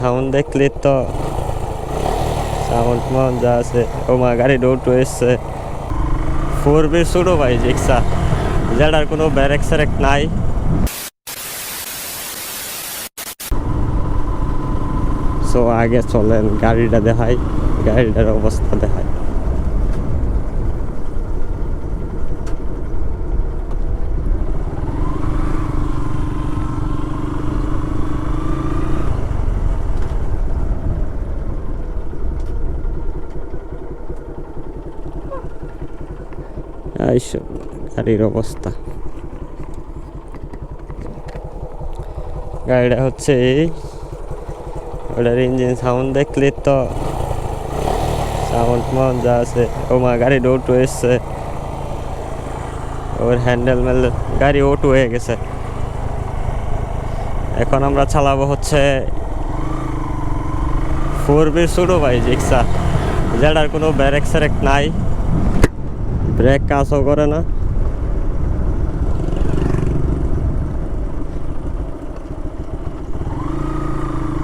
Sound দেখলে তো sound মজা আছে। ও মা গাড়ি ডোট হয়েছে 4B ছোট ভাই রিক্সা, যেটার কোনো ব্যারেক স্যারেক নাই। সো আগে চলেন গাড়িটা দেখাই, গাড়িটার অবস্থা দেখাই। এইসব গাড়ির অবস্থা। গাড়িটা হচ্ছে এই, ওটার ইঞ্জিন সাউন্ড দেখলে তো সাউন্ড মজা আছে। ও মা গাড়ি ডোট হয়েছে, ওর হ্যান্ডেল মেল গাড়ি ওট হয়ে গেছে। এখন আমরা চালাবো হচ্ছে 4B ছোট ভাই রিক্সা, যেটার কোনো ব্যারেক স্যারেক নাই, ব্রেক কাজও করে না।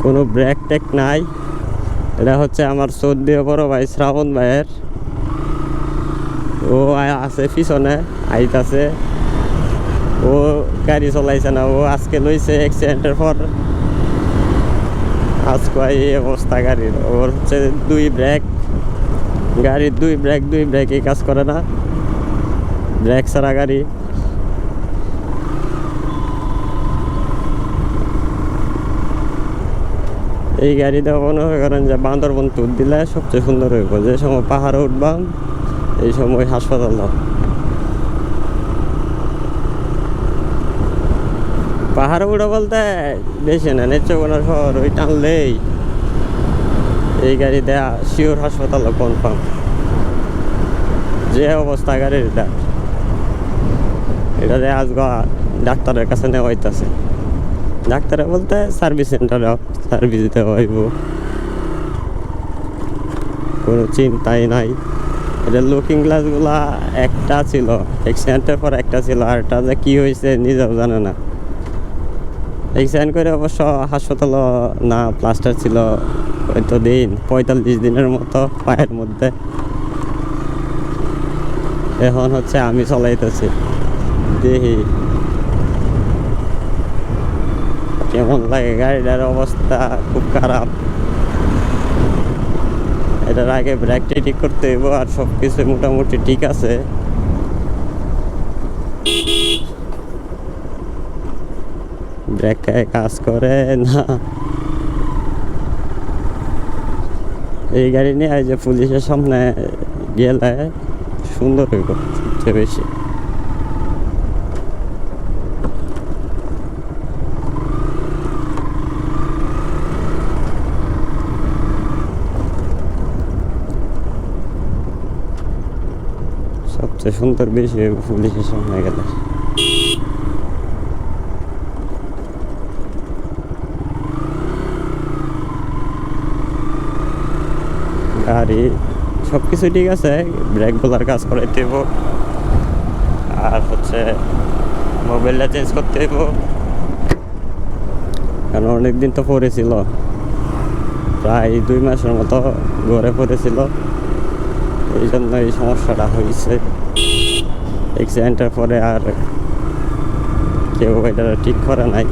কোনো ব্রেক টেক নাই। এটা হচ্ছে আমার সৌদিও বড় ভাই শ্রাবণ ভাইয়ের, ও আছে পিছনে আইতাছে। ও গাড়ি চলাইছে না, ও আজকে লইছে অ্যাক্সিডেন্টের পর। আজকে এই অবস্থা গাড়ির। ওর হচ্ছে দুই ব্রেক, গাড়ির দুই ব্রেকই কাজ করে না, ব্রেক ছাড়া গাড়ি। এই গাড়িটা মনে করেন যে বান্দরবন ট্যুর দিলে সবচেয়ে সুন্দর হইব। যে সময় পাহাড়ে উঠবাম এই সময় হাসপাতাল দাও। পাহাড়ে উঠে বলতে বেশি না, নেত্রকোনা শহর ওই টানলেই এই গাড়িতে শিওর হাসপাতাল কনফার্ম। যে অবস্থা গাড়ির এটাতে আজ ডাক্তারের কাছে নেওয়া হইতেছে। ডাক্তারে বলতে সার্ভিস সেন্টারে সার্ভিস দেওয়া হইব, কোনো চিন্তাই নাই। এটা লুকিং গ্লাসগুলা একটা ছিল, অ্যাক্সিডেন্টের পর একটা ছিল, আর এটা যে কী হয়েছে নিজেও জানে না। অ্যাক্সিডেন্ট করে অবশ্য হাসপাতাল না, প্লাস্টার ছিল হয়তো 45 দিনের মতো পায়ের মধ্যে। এখন হচ্ছে আমি চলাইতেছি, দেখি কেমন লাগে। গাড়িটার অবস্থা খুব খারাপ। এটার আগে ব্রেকটা ঠিক করতে হইব, আর সব কিছু মোটামুটি ঠিক আছে। ব্রেক কাজ করে না। এই গাড়ি নিয়ে যে পুলিশের সামনে গেলে সুন্দর হইব সবচেয়ে বেশি। সবচেয়ে সুন্দর বেশি পুলিশের সামনে গেলে। গাড়ি সব কিছু ঠিক আছে, ব্রেকগুলার কাজ করাইতে হইব, আর হচ্ছে মোবাইলটা চেঞ্জ করতে হইব, কারণ অনেকদিন তো পড়েছিল, প্রায় 2 মাসের মতো ঘরে পড়েছিল। এই জন্য এই সমস্যাটা হয়েছে। অ্যাক্সিডেন্টের পরে আর কেউ এটা ঠিক করে নাই।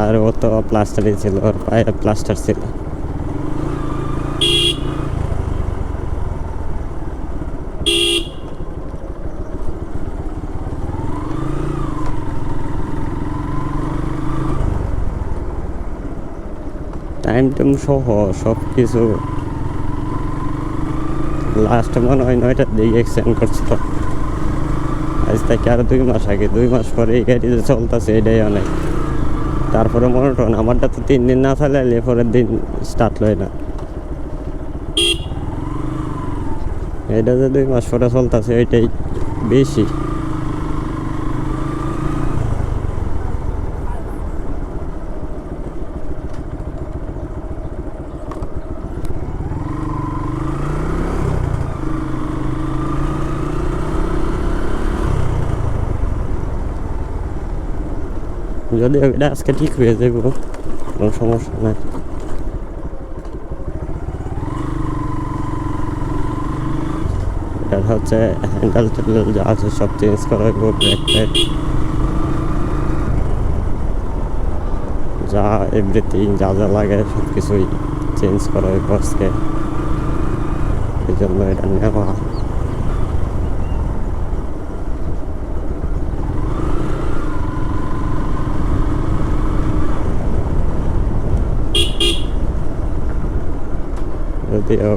আর ও তো প্লাস্টারই ছিল, ওর পায়ে প্লাস্টার ছিল। টাইম টাইম সহ সব কিছু লাস্ট মনে হয় 9টার দিকে এক্সটেন্ড করছিল। আজ থেকে আরো 2 মাস আগে, 2 মাস পরে এই গাড়ি যে চলতেছে এটাই অনেক। তারপরে মনোটন আমারটা তো 3 দিন না চালাইলে পরের দিন স্টার্ট লয় না। এটা যে 2 মাস পরে চলতেছে এটাই বেশি। যদি এটা আজকে ঠিক হয়ে যাবো, কোনো সমস্যা নাই। এটা হচ্ছে হ্যান্ডেল ট্যান্ডেল যা আছে সব চেঞ্জ করা হইব, ব্রেক প্যাড যা এভরিথিং যা যা লাগে সব কিছুই চেঞ্জ করা হইব আজকে, এই জন্য এটা নেওয়া। যদিও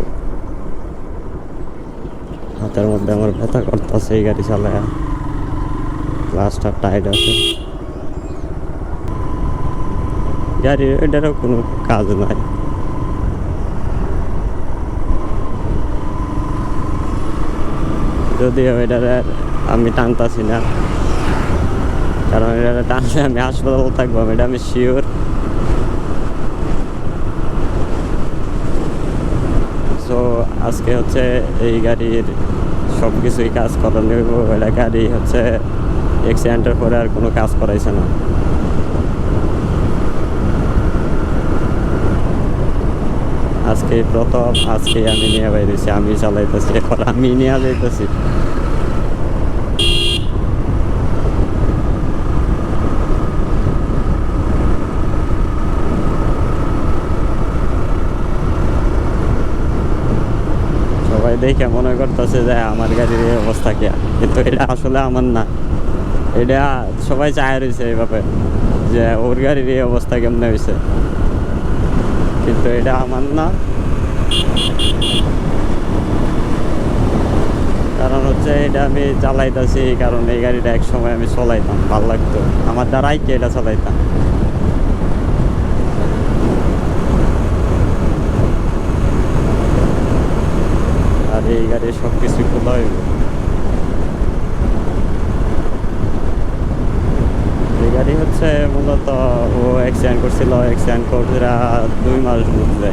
হাতের মধ্যে আমার ব্যথা করতেছে এই গাড়ি চালায়, ক্লাসটা টাইট আছে, গাড়ির এটারও কোনো কাজ নাই। যদিও এটার আমি টানতাছি না, কারণ এটা টানলে আমি হাসপাতাল থাকবো, এটা আমি শিওর। সো আজকে হচ্ছে এই গাড়ির সব কিছুই কাজ করানো হইব। এটা গাড়ি হচ্ছে অ্যাক্সিডেন্টের পরে আর কোনো কাজ করাইছে না। আজকে প্রথম, আজকে আমি নিয়ে বাইরেছি, আমি চালাইতেছি, এখন আমি নিয়ে যাইতেছি। সবাই দেখে মনে করতেছে যে আমার গাড়ির এই অবস্থা কি, কিন্তু এটা আসলে আমার না। এটা সবাই চায় রয়েছে এইভাবে যে ওর গাড়ির এই অবস্থা কেমনে হয়েছে, কিন্তু এটা আমার না। কারণ হচ্ছে এটা আমি চালাইতেছি, কারণ এই গাড়িটা এক সময় আমি চলাইতাম, ভালো লাগতো, আমার দ্বারাই কি এটা চালাইতাম। আর এই গাড়ির সব কিছু খোলা হইব। এই গাড়ি হচ্ছে মূলত ও অ্যাক্সিডেন্ট করছিল, অ্যাক্সিডেন্ট করে 2 মাস বুঝছে,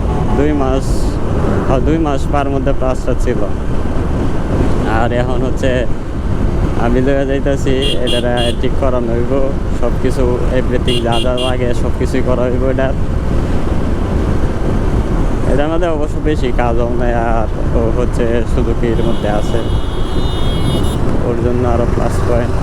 2 মাস পার মধ্যে প্লাস্টার ছিল। আর এখন হচ্ছে আমি দেখা যাইতেছি এটা ঠিক করানো হইব, সব কিছু এভরিথিং যা যা লাগে সব কিছুই করা হইব। এটার মধ্যে অবশ্য বেশি কাজও নেই, আর ও হচ্ছে সুজুকির মধ্যে আছে, ওর জন্য আরও প্লাস পয়েন্ট।